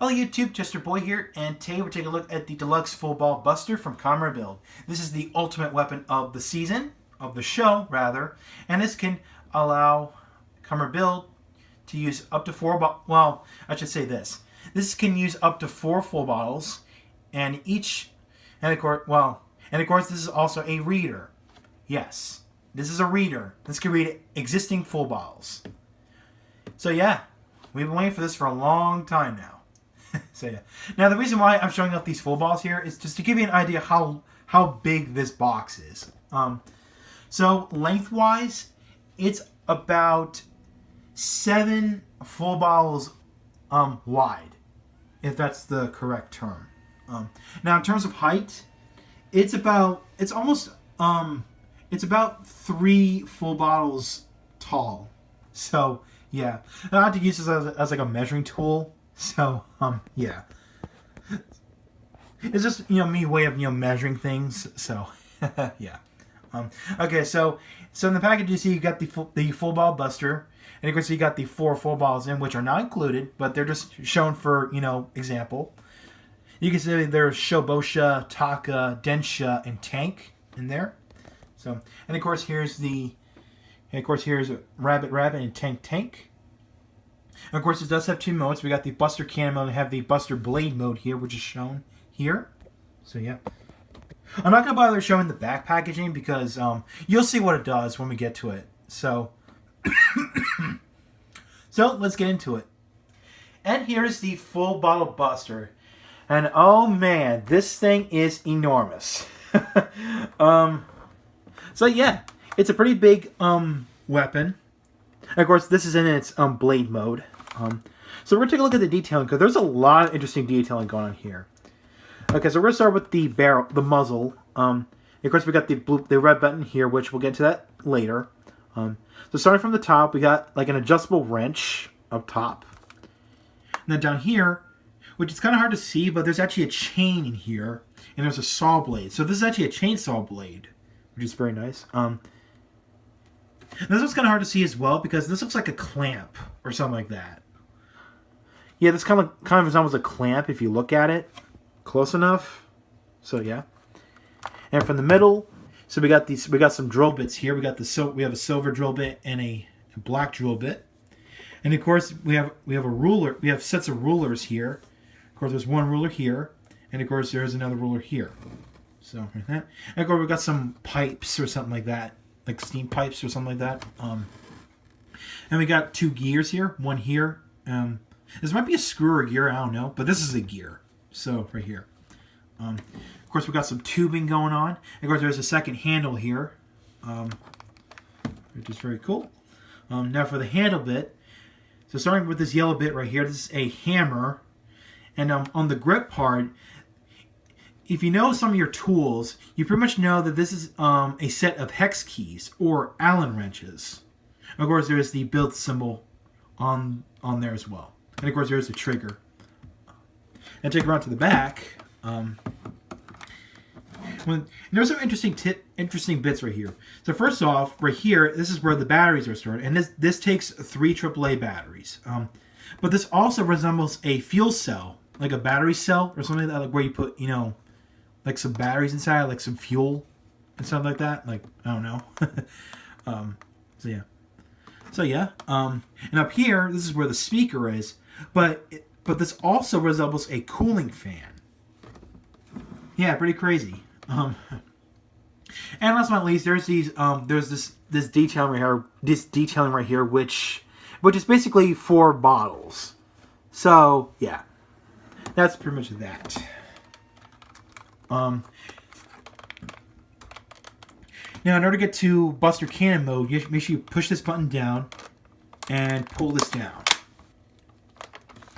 Hello YouTube, Just your boy here, and today we're taking a look at the Deluxe Full Ball Buster from Kamen build. This is the ultimate weapon of the season, of the show rather, and this can allow Kamen build to use up to 4 well, I should say this. This can use up to 4 full bottles, and of course this is also a reader. Yes, this is a reader. This can read existing full bottles. So yeah, we've been waiting for this for a long time now. So yeah. Now the reason why I'm showing off these full balls here is just to give you an idea how big this box is. So lengthwise, it's about 7 full bottles wide, if that's the correct term. Now in terms of height, it's about 3 full bottles tall. So yeah, I like to use this as like a measuring tool. So, yeah. It's just, me way of, measuring things. So, yeah. Okay, so in the package you see you got the full ball buster. And of course you got the 4 full balls in, which are not included, but they're just shown for, example. You can see there's Shobosha, Taka, Densha, and Tank in there. So, and of course here's Rabbit and Tank. And of course, it does have 2 modes. We got the Buster Cannon mode and have the Buster Blade mode here, which is shown here. So yeah, I'm not gonna bother showing the back packaging because you'll see what it does when we get to it. So, so let's get into it. And here's the full bottle Buster, and oh man, this thing is enormous. So yeah, it's a pretty big weapon. And of course, this is in its blade mode. So we're going to take a look at the detailing, because there's a lot of interesting detailing going on here. Okay, so we're going to start with the barrel, the muzzle. Of course, we got the red button here, which we'll get to that later. So starting from the top, we got like an adjustable wrench up top. And then down here, which is kind of hard to see, but there's actually a chain in here, and there's a saw blade. So this is actually a chainsaw blade, which is very nice. This one's kind of hard to see as well because this looks like a clamp or something like that. Yeah, this kind of resembles a clamp if you look at it close enough. So yeah. And from the middle, so we got some drill bits here. We have a silver drill bit and a black drill bit. And of course we have a ruler. We have sets of rulers here. Of course, there's one ruler here, and of course there's another ruler here. So like that. And of course we've got some pipes or something like that. Like steam pipes or something like that. And we got 2 gears here. One here. This might be a screw or a gear. I don't know. But this is a gear. So, right here. Of course, we got some tubing going on. And of course, there's a second handle here. Which is very cool. Now, for the handle bit. So, starting with this yellow bit right here. This is a hammer. And on the grip part, if you know some of your tools, you pretty much know that this is a set of hex keys or Allen wrenches. And of course, there's the build symbol on there as well. And of course, there's the trigger. And take it around to the back. There's some interesting bits right here. So first off, right here, this is where the batteries are stored, and this takes 3 AAA batteries. But this also resembles a fuel cell, like a battery cell or something like that, like where you put, like some batteries inside, like some fuel and stuff like that. Like, I don't know. So yeah. And up here, this is where the speaker is, but this also resembles a cooling fan. Yeah, pretty crazy. And last but not least, there's this detailing right here, which is basically 4 bottles. So yeah, that's pretty much that. Now, in order to get to Buster Cannon mode, you make sure you push this button down and pull this down.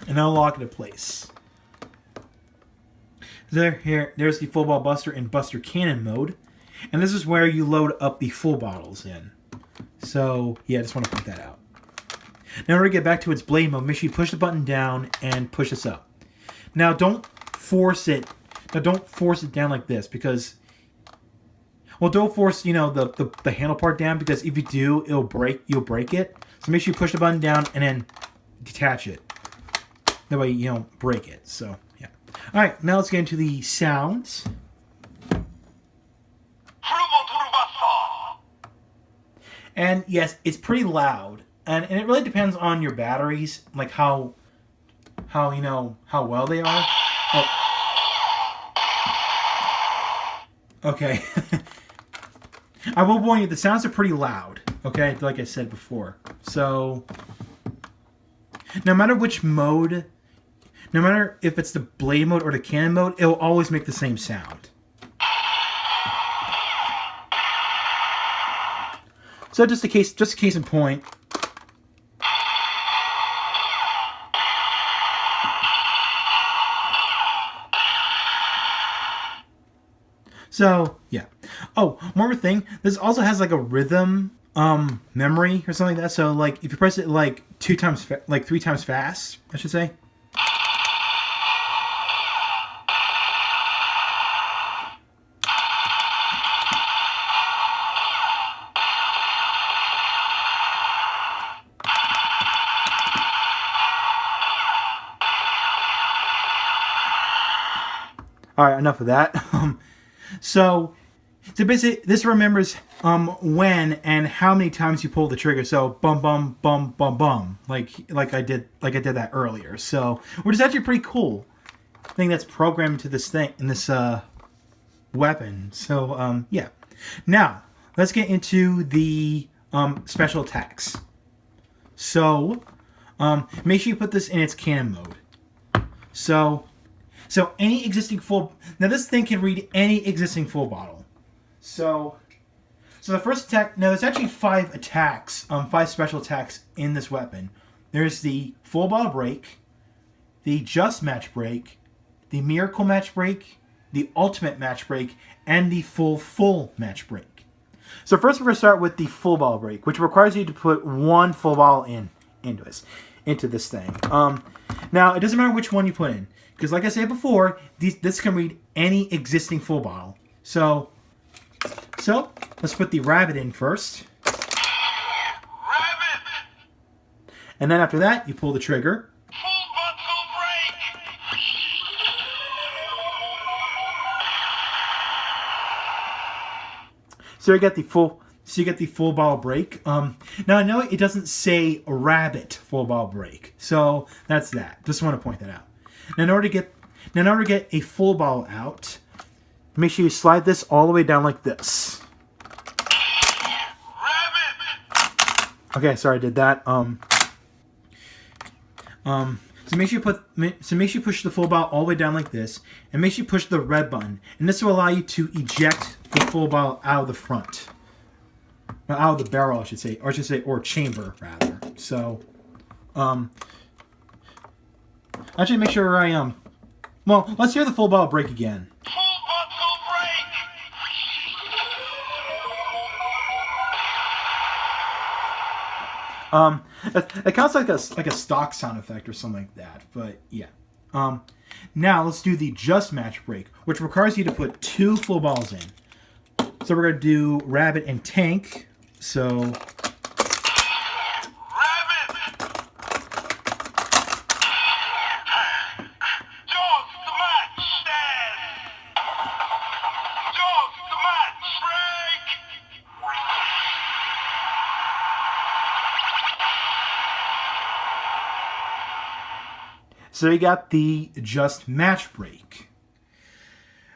And that'll lock it in place. There's the full ball Buster in Buster Cannon mode. And this is where you load up the full bottles in. So, yeah, I just want to point that out. Now, in order to get back to its blade mode, make sure you push the button down and push this up. Now, don't force it. Now, don't force it down like this because... Well, don't force, the handle part down because if you do, you'll break it. So make sure you push the button down and then detach it. That way you don't break it. So, yeah. All right, now let's get into the sounds. And yes, it's pretty loud. And it really depends on your batteries, like how well they are. Oh. Okay. I will warn you, the sounds are pretty loud. Okay, like I said before. So, no matter which mode, no matter if it's the blade mode or the cannon mode, it'll always make the same sound. So just a case in point. So, yeah. Oh, one more thing. This also has like a rhythm memory or something like that. So, like, if you press it like 3 times fast, I should say. All right, enough of that. So basically, this remembers when and how many times you pull the trigger. So bum bum bum bum bum, like I did that earlier. So which is actually pretty cool thing that's programmed into this thing in this weapon. So yeah. Now let's get into the special attacks. So make sure you put this in its cannon mode. So any existing full... Now, this thing can read any existing full bottle. So the first attack... Now, there's actually 5 attacks, 5 special attacks in this weapon. There's the full bottle break, the just match break, the miracle match break, the ultimate match break, and the full match break. So first we're going to start with the full bottle break, which requires you to put 1 full bottle into this thing. Now, it doesn't matter which one you put in. Because like I said before, this can read any existing full bottle. So let's put the rabbit in first. Rabbit! And then after that, you pull the trigger. Full bottle break! So you get the full bottle break. Now I know it doesn't say rabbit full bottle break. So that's that. Just want to point that out. Now in order to get a full bottle out, make sure you slide this all the way down like this. Okay, sorry I did that. So make sure you push the full bottle all the way down like this, and make sure you push the red button, and this will allow you to eject the full bottle out of the front. Out of the barrel, I should say, or chamber rather. So, actually, make sure I well, let's hear the full bottle break again. Full bottle break. It counts like a stock sound effect or something like that. But yeah. Now let's do the just match break, which requires you to put 2 full bottles in. So we're gonna do rabbit and tank. So. So you got the just match break.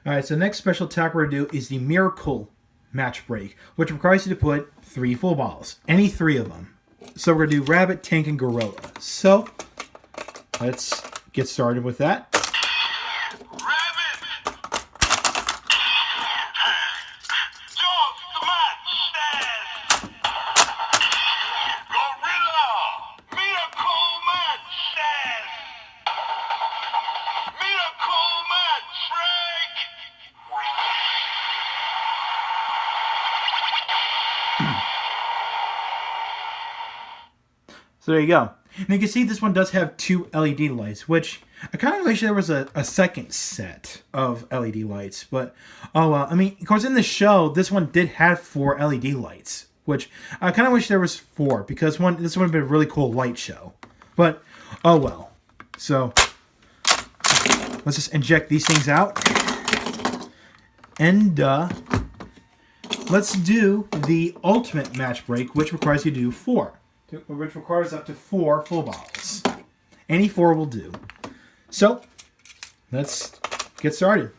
Alright, so the next special attack we're going to do is the miracle match break, which requires you to put 3 full bottles. Any 3 of them. So we're going to do rabbit, tank, and gorilla. So let's get started with that. So there you go. And you can see this one does have 2 LED lights, which I kind of wish there was a second set of LED lights. But, oh well. I mean, of course, in the show, this one did have 4 LED lights, which I kind of wish there was 4, because this would have been a really cool light show. But, oh well. So, let's just inject these things out. And let's do the ultimate match break, which requires you to do 4. Which requires up to 4 full bottles. Any 4 will do. So, let's get started.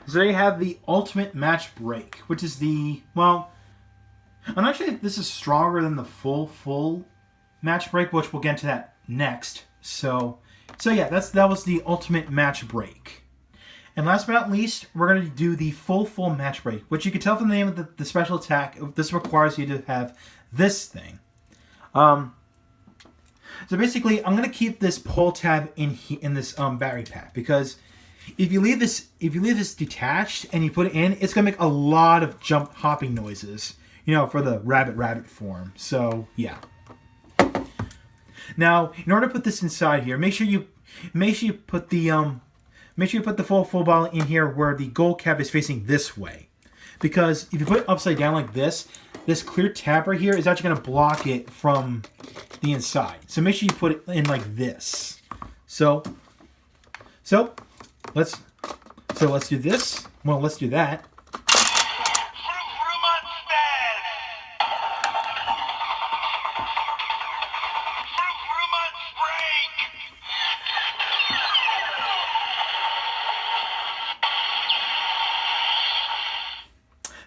So there you have the ultimate match break, which is the, well, I'm not sure if this is stronger than the full match break, which we'll get into that next. So yeah, that was the ultimate match break. And last but not least, we're going to do the full match break, which you can tell from the name of the special attack. This requires you to have this thing. So basically, I'm going to keep this pull tab in this battery pack, because if you leave this detached and you put it in, it's gonna make a lot of jump hopping noises, for the rabbit form. So yeah. Now, in order to put this inside here, make sure you put the full bottle in here where the gold cap is facing this way, because if you put it upside down like this clear tab right here is actually gonna block it from the inside. So make sure you put it in like this. So let's do this. Well, let's do that.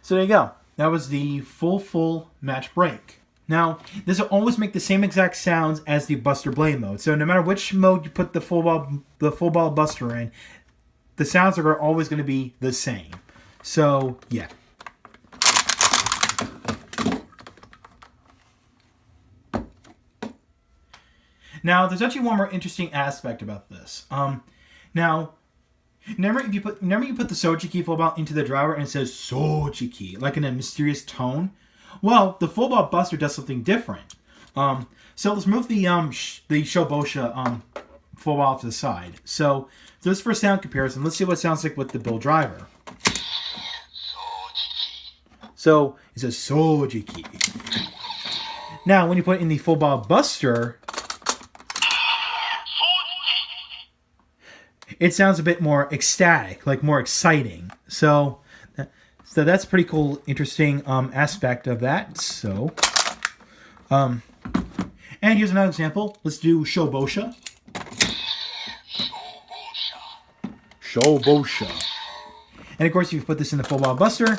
So there you go. That was the full match break. Now, this will always make the same exact sounds as the Buster Blade mode. So no matter which mode you put the full ball Buster in, the sounds are always going to be the same. So, yeah. Now, there's actually one more interesting aspect about this. Now, remember you put the Sojiki full ball into the driver and it says Sojiki, like in a mysterious tone? Well, the full ball Buster does something different. So let's move the Shobosha full ball to the side. So just for sound comparison, let's see what it sounds like with the Bill driver. So it says Sojiki. Now, when you put it in the full ball Buster, it sounds a bit more ecstatic, like more exciting. So that's a pretty cool, interesting aspect of that. So, and here's another example. Let's do Shobosha. Shobosha. And of course, you put this in the full ball Buster.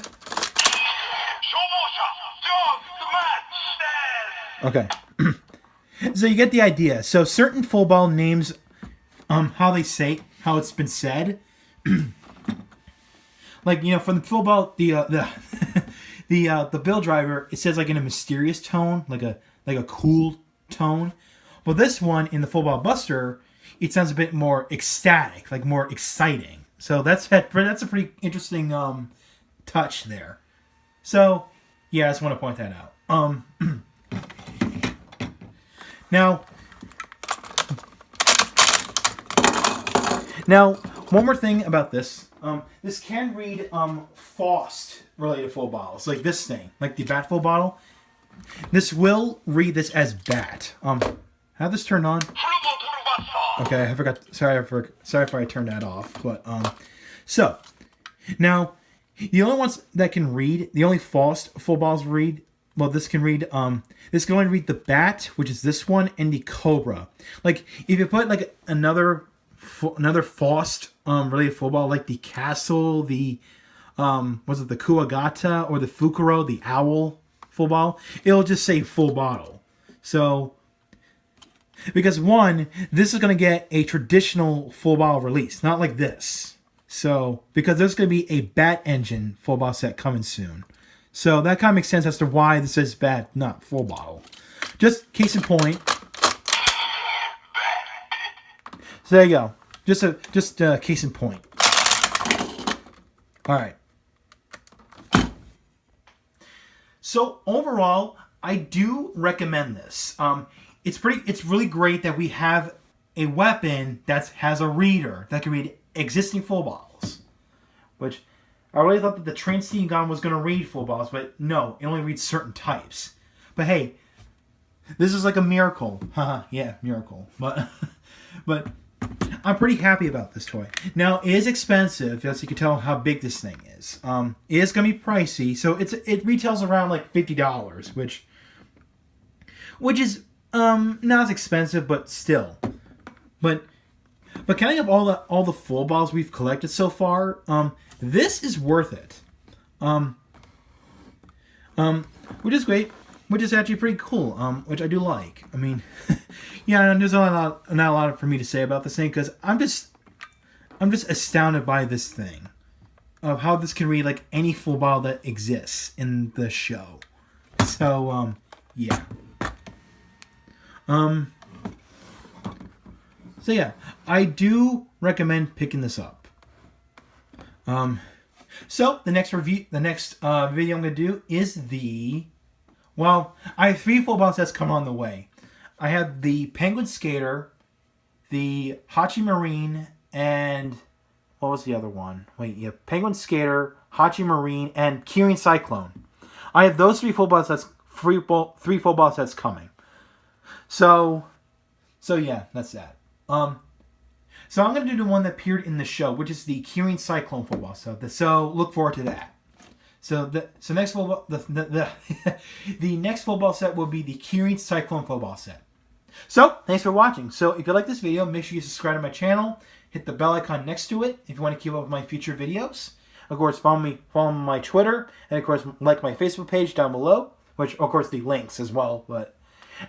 Okay. So you get the idea. So certain full ball names, how it's been said. Like, for the full ball, the Bill driver, it says like in a mysterious tone, like a cool tone. Well, this one in the full ball Buster, it sounds a bit more ecstatic, like more exciting. So that's a pretty interesting touch there. So yeah, I just want to point that out. Now, one more thing about this. This can read Faust related full bottles, like this thing, like the Bat full bottle. This will read this as Bat. Have this turned on? Okay, I forgot. Sorry if I turned that off. But so now the only ones that can read, the only Faust full bottles read. Well, this can read. This can only read the Bat, which is this one, and the Cobra. Like if you put like another Faust related full ball, like the Castle, the was it the Kuwagata or the Fukuro, the Owl full ball, it'll just say full bottle. So because one, this is going to get a traditional full bottle release, not like this. So because there's going to be a Bat engine full bottle set coming soon. So that kind of makes sense as to why this says Bat, not full bottle. Just case in point. So there you go. Just a case in point. All right. So overall, I do recommend this. It's really great that we have a weapon that has a reader that can read existing full balls. Which I really thought that the train steam gun was going to read full balls, but no, it only reads certain types. But hey, this is like a miracle. Haha, yeah, miracle. But I'm pretty happy about this toy. Now, it is expensive, as you can tell how big this thing is. It is going to be pricey, so it retails around like $50, which is not as expensive, but still. But counting up all the full balls we've collected so far, this is worth it. Which is great. Which is actually pretty cool, which I do like. I mean, yeah, there's not a lot for me to say about this thing, because I'm just astounded by this thing. Of how this can read, like, any full ball that exists in the show. So, yeah. So, yeah, I do recommend picking this up. So, the next video I'm going to do is well, I have 3 full ball sets coming on the way. I have the Penguin Skater, the Hachi Marine, and what was the other one? Wait, yeah, Penguin Skater, Hachi Marine, and Kirin Cyclone. I have those 3 full ball sets, 3 full ball sets coming. So yeah, that's that. So I'm gonna do the one that appeared in the show, which is the Kirin Cyclone full ball set. So look forward to that. So next football the next football set will be the Kirin Cyclone football set. So thanks for watching. So if you like this video, make sure you subscribe to my channel. Hit the bell icon next to it if you want to keep up with my future videos. Of course, follow me on my Twitter, and of course like my Facebook page down below, which of course the links as well.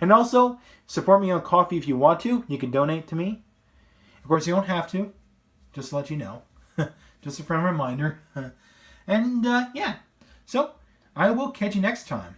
And also support me on Ko-fi if you want to. You can donate to me. Of course, you don't have to. Just to let you know. Just a friendly reminder. And yeah. So, I will catch you next time.